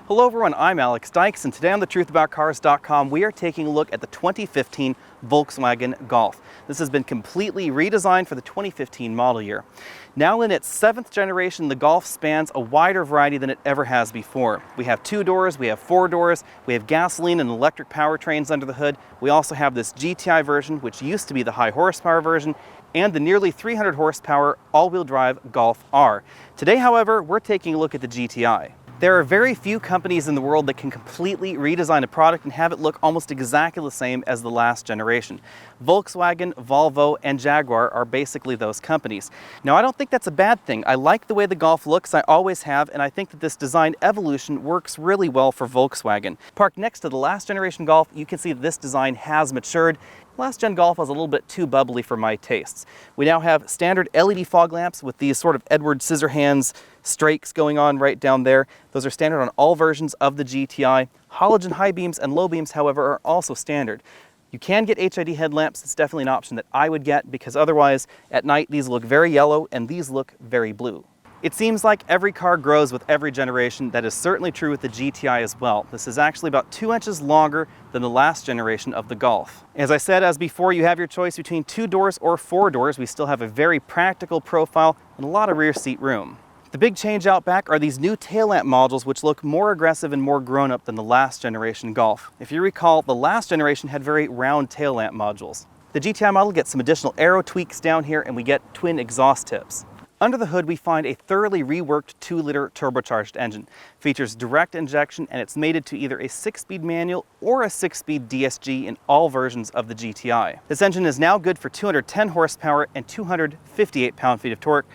Hello everyone, I'm Alex Dykes, and today on thetruthaboutcars.com we are taking a look at the 2015 Volkswagen Golf. This has been completely redesigned for the 2015 model year. Now in its 7th generation, the Golf spans a wider variety than it ever has before. We have 2 doors, we have 4 doors, we have gasoline and electric powertrains under the hood. We also have this GTI version, which used to be the high horsepower version, and the nearly 300 horsepower all-wheel drive Golf R. Today, however, we're taking a look at the GTI. There are very few companies in the world that can completely redesign a product and have it look almost exactly the same as the last generation. Volkswagen, Volvo, and Jaguar are basically those companies. Now, I don't think that's a bad thing. I like the way the Golf looks, I always have, and I think that this design evolution works really well for Volkswagen. Parked next to the last generation Golf, you can see that this design has matured. Last gen Golf was a little bit too bubbly for my tastes. We now have standard LED fog lamps with these sort of Edward Scissorhands strakes going on right down there. Those are standard on all versions of the GTI. Halogen high beams and low beams, however, are also standard. You can get HID headlamps. It's definitely an option that I would get because otherwise at night these look very yellow and these look very blue. It seems like every car grows with every generation. That is certainly true with the GTI as well. This is actually about 2 inches longer than the last generation of the Golf. As I said, as before, you have your choice between 2 doors or 4 doors. We still have a very practical profile and a lot of rear seat room. The big change out back are these new tail lamp modules, which look more aggressive and more grown up than the last generation Golf. If you recall, the last generation had very round tail lamp modules. The GTI model gets some additional aero tweaks down here, and we get twin exhaust tips. Under the hood, we find a thoroughly reworked 2-liter turbocharged engine. Features direct injection, and it's mated to either a 6-speed manual or a 6-speed DSG in all versions of the GTI. This engine is now good for 210 horsepower and 258 pound-feet of torque,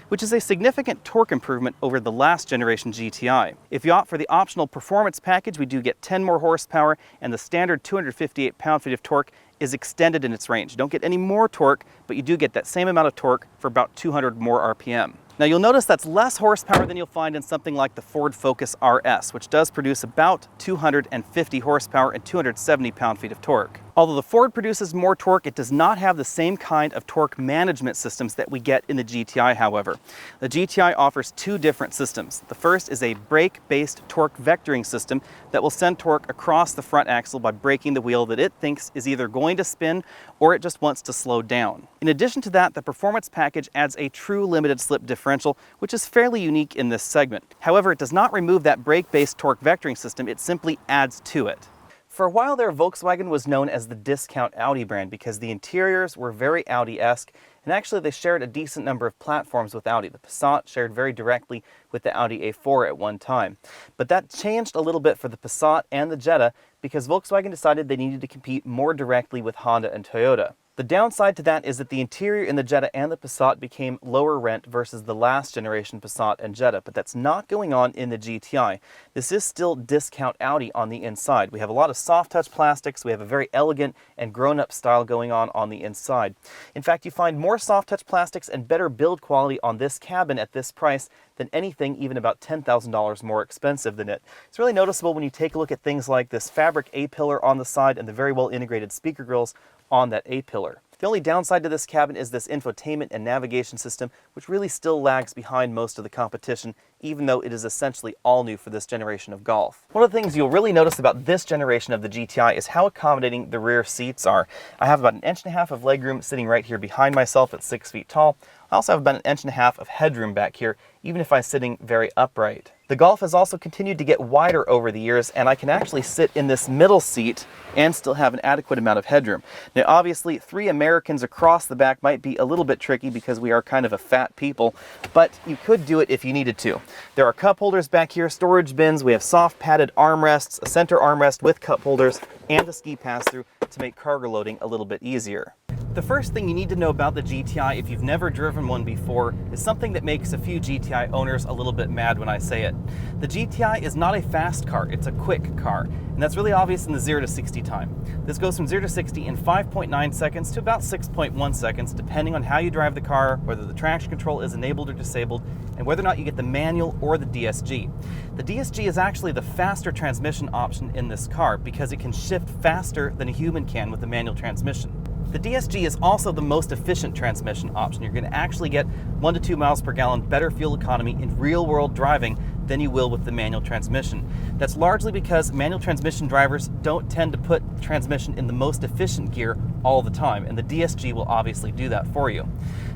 which is a significant torque improvement over the last generation GTI. If you opt for the optional performance package, we do get 10 more horsepower, and the standard 258 pound-feet of torque is extended in its range. You don't get any more torque, but you do get that same amount of torque for about 200 more RPM. Now you'll notice that's less horsepower than you'll find in something like the Ford Focus RS, which does produce about 250 horsepower and 270 pound-feet of torque. Although the Ford produces more torque, it does not have the same kind of torque management systems that we get in the GTI, however. The GTI offers 2 different systems. The first is a brake-based torque vectoring system that will send torque across the front axle by braking the wheel that it thinks is either going to spin or it just wants to slow down. In addition to that, the performance package adds a true limited slip differential, which is fairly unique in this segment. However, it does not remove that brake-based torque vectoring system, it simply adds to it. For a while there, Volkswagen was known as the discount Audi brand because the interiors were very Audi-esque, and actually they shared a decent number of platforms with Audi. The Passat shared very directly with the Audi A4 at one time. But that changed a little bit for the Passat and the Jetta because Volkswagen decided they needed to compete more directly with Honda and Toyota. The downside to that is that the interior in the Jetta and the Passat became lower rent versus the last generation Passat and Jetta, but that's not going on in the GTI. This is still discount Audi on the inside. We have a lot of soft touch plastics, we have a very elegant and grown-up style going on the inside. In fact, you find more soft touch plastics and better build quality on this cabin at this price than anything even about $10,000 more expensive than it. It's really noticeable when you take a look at things like this fabric A-pillar on the side and the very well integrated speaker grills on that A-pillar. The only downside to this cabin is this infotainment and navigation system, which really still lags behind most of the competition, even though it is essentially all new for this generation of Golf. One of the things you'll really notice about this generation of the GTI is how accommodating the rear seats are. I have about 1.5 inches of legroom sitting right here behind myself at 6 feet tall. I also have about 1.5 inches of headroom back here, even if I'm sitting very upright. The Golf has also continued to get wider over the years, and I can actually sit in this middle seat and still have an adequate amount of headroom. Now obviously 3 Americans across the back might be a little bit tricky because we are kind of a fat people, but you could do it if you needed to. There are cup holders back here, storage bins, we have soft padded armrests, a center armrest with cup holders, and a ski pass-through to make cargo loading a little bit easier. The first thing you need to know about the GTI if you've never driven one before is something that makes a few GTI owners a little bit mad when I say it. The GTI is not a fast car, it's a quick car, and that's really obvious in the 0 to 60 time. This goes from 0 to 60 in 5.9 seconds to about 6.1 seconds, depending on how you drive the car, whether the traction control is enabled or disabled, and whether or not you get the manual or the DSG. The DSG is actually the faster transmission option in this car because it can shift faster than a human can with a manual transmission. The DSG is also the most efficient transmission option. You're going to actually get 1 to 2 miles per gallon better fuel economy in real-world driving than you will with the manual transmission. That's largely because manual transmission drivers don't tend to put transmission in the most efficient gear all the time, and the DSG will obviously do that for you.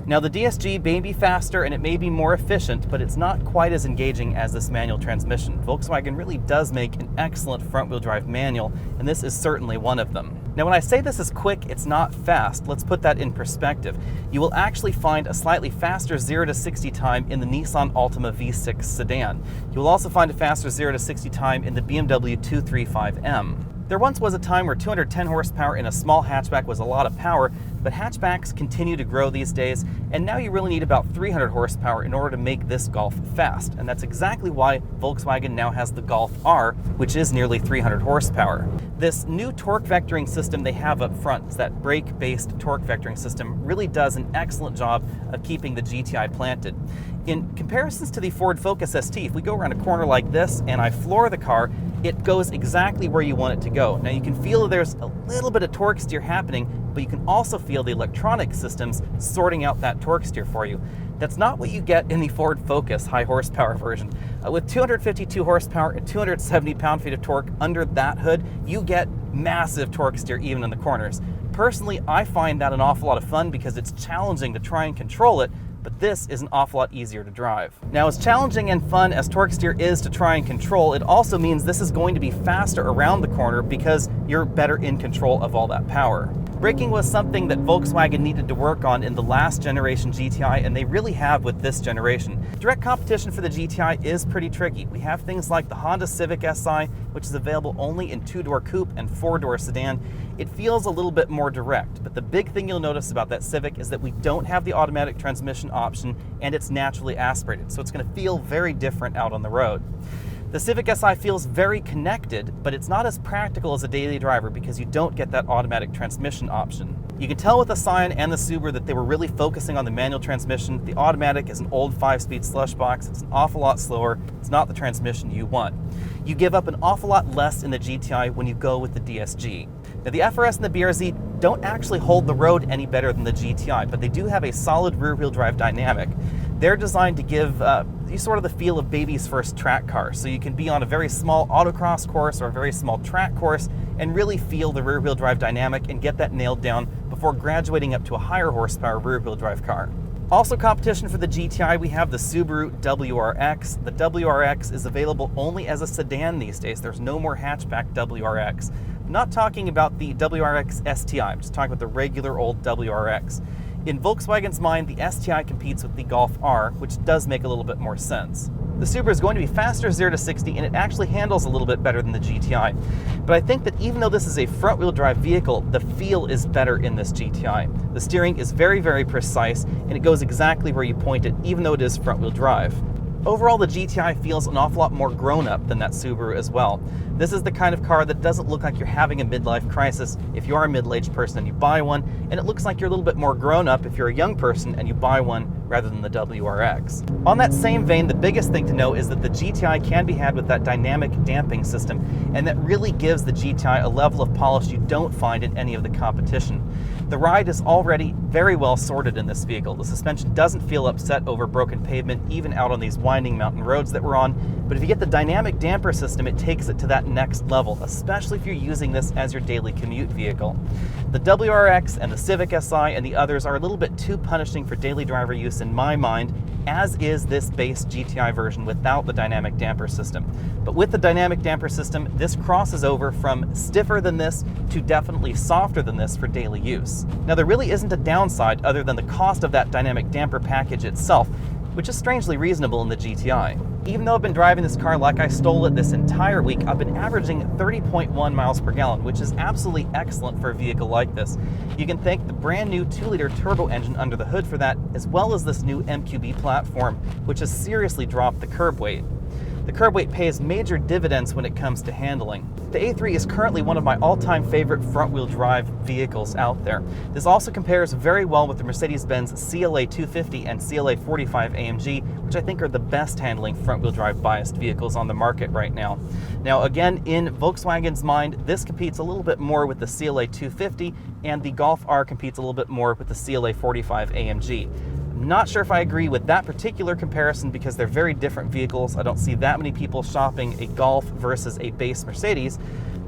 Now the DSG may be faster and it may be more efficient, but it's not quite as engaging as this manual transmission. Volkswagen really does make an excellent front-wheel drive manual, and this is certainly one of them. Now when I say this is quick, it's not fast. Let's put that in perspective. You will actually find a slightly faster 0 to 60 time in the Nissan Altima V6 sedan. You will also find a faster 0 to 60 time in the BMW 235M. There once was a time where 210 horsepower in a small hatchback was a lot of power, but hatchbacks continue to grow these days, and now you really need about 300 horsepower in order to make this Golf fast. And that's exactly why Volkswagen now has the Golf R, which is nearly 300 horsepower. This new torque vectoring system they have up front, that brake-based torque vectoring system, really does an excellent job of keeping the GTI planted. In comparisons to the Ford Focus ST, if we go around a corner like this and I floor the car, it goes exactly where you want it to go. Now you can feel that there's a little bit of torque steer happening, but you can also feel the electronic systems sorting out that torque steer for you. That's not what you get in the Ford Focus high horsepower version. With 252 horsepower and 270 pound-feet of torque under that hood, you get massive torque steer even in the corners. Personally, I find that an awful lot of fun because it's challenging to try and control it, but this is an awful lot easier to drive. Now, as challenging and fun as torque steer is to try and control, it also means this is going to be faster around the corner because you're better in control of all that power. Braking was something that Volkswagen needed to work on in the last generation GTI, and they really have with this generation. Direct competition for the GTI is pretty tricky. We have things like the Honda Civic Si, which is available only in 2-door coupe and 4-door sedan. It feels a little bit more direct, but the big thing you'll notice about that Civic is that we don't have the automatic transmission option, and it's naturally aspirated, so it's going to feel very different out on the road. The Civic Si feels very connected, but it's not as practical as a daily driver because you don't get that automatic transmission option. You can tell with the Scion and the Subaru that they were really focusing on the manual transmission. The automatic is an old 5-speed slush box. It's an awful lot slower. It's not the transmission you want. You give up an awful lot less in the GTI when you go with the DSG. Now the FRS and the BRZ don't actually hold the road any better than the GTI, but they do have a solid rear-wheel drive dynamic. They're designed to give you sort of the feel of baby's first track car. So you can be on a very small autocross course or a very small track course and really feel the rear-wheel drive dynamic and get that nailed down before graduating up to a higher horsepower rear-wheel drive car. Also competition for the GTI, we have the Subaru WRX. The WRX is available only as a sedan these days. There's no more hatchback WRX. I'm not talking about the WRX STI, I'm just talking about the regular old WRX. In Volkswagen's mind, the STI competes with the Golf R, which does make a little bit more sense. The Subaru is going to be faster 0 to 60, and it actually handles a little bit better than the GTI. But I think that even though this is a front-wheel drive vehicle, the feel is better in this GTI. The steering is very, very precise, and it goes exactly where you point it, even though it is front-wheel drive. Overall, the GTI feels an awful lot more grown-up than that Subaru as well. This is the kind of car that doesn't look like you're having a midlife crisis if you are a middle-aged person and you buy one, and it looks like you're a little bit more grown-up if you're a young person and you buy one rather than the WRX. On that same vein, the biggest thing to know is that the GTI can be had with that dynamic damping system, and that really gives the GTI a level of polish you don't find in any of the competition. The ride is already very well sorted in this vehicle. The suspension doesn't feel upset over broken pavement, even out on these winding mountain roads that we're on, but if you get the dynamic damper system, it takes it to that next level, especially if you're using this as your daily commute vehicle. The WRX and the Civic Si and the others are a little bit too punishing for daily driver use in my mind, as is this base GTI version without the dynamic damper system. But with the dynamic damper system, this crosses over from stiffer than this to definitely softer than this for daily use. Now there really isn't a downside other than the cost of that dynamic damper package itself, which is strangely reasonable in the GTI. Even though I've been driving this car like I stole it this entire week, I've been averaging 30.1 miles per gallon, which is absolutely excellent for a vehicle like this. You can thank the brand new 2-liter turbo engine under the hood for that, as well as this new MQB platform, which has seriously dropped the curb weight. The curb weight pays major dividends when it comes to handling. The A3 is currently one of my all-time favorite front-wheel drive vehicles out there. This also compares very well with the Mercedes-Benz CLA 250 and CLA 45 AMG, which I think are the best handling front-wheel drive biased vehicles on the market right now. Now again, in Volkswagen's mind, this competes a little bit more with the CLA 250, and the Golf R competes a little bit more with the CLA 45 AMG. Not sure if I agree with that particular comparison because they're very different vehicles. I don't see that many people shopping a Golf versus a base Mercedes,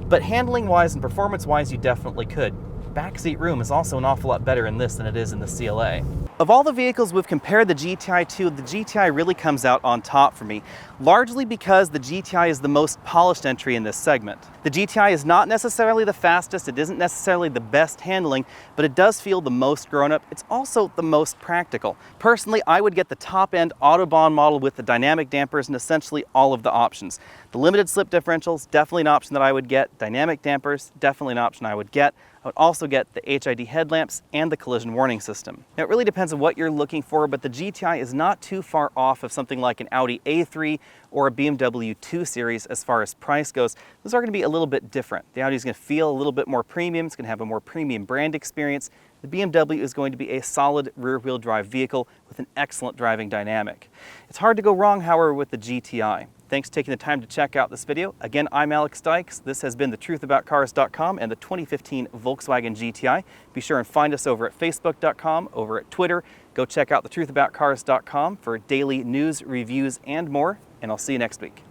but handling-wise and performance-wise, you definitely could. Backseat room is also an awful lot better in this than it is in the CLA. Of all the vehicles we've compared the GTI to, the GTI really comes out on top for me, largely because the GTI is the most polished entry in this segment. The GTI is not necessarily the fastest, it isn't necessarily the best handling, but it does feel the most grown-up. It's also the most practical. Personally, I would get the top-end Autobahn model with the dynamic dampers and essentially all of the options. The limited slip differentials, definitely an option that I would get. Dynamic dampers, definitely an option I would get. I would also get the HID headlamps and the collision warning system. Now, it really depends on what you're looking for, but the GTI is not too far off of something like an Audi A3 or a BMW 2 Series as far as price goes. Those are going to be a little bit different. The Audi is going to feel a little bit more premium. It's going to have a more premium brand experience. The BMW is going to be a solid rear-wheel drive vehicle with an excellent driving dynamic. It's hard to go wrong, however, with the GTI. Thanks for taking the time to check out this video. Again, I'm Alex Dykes. This has been thetruthaboutcars.com and the 2015 Volkswagen GTI. Be sure and find us over at facebook.com, over at Twitter. Go check out thetruthaboutcars.com for daily news, reviews, and more, and I'll see you next week.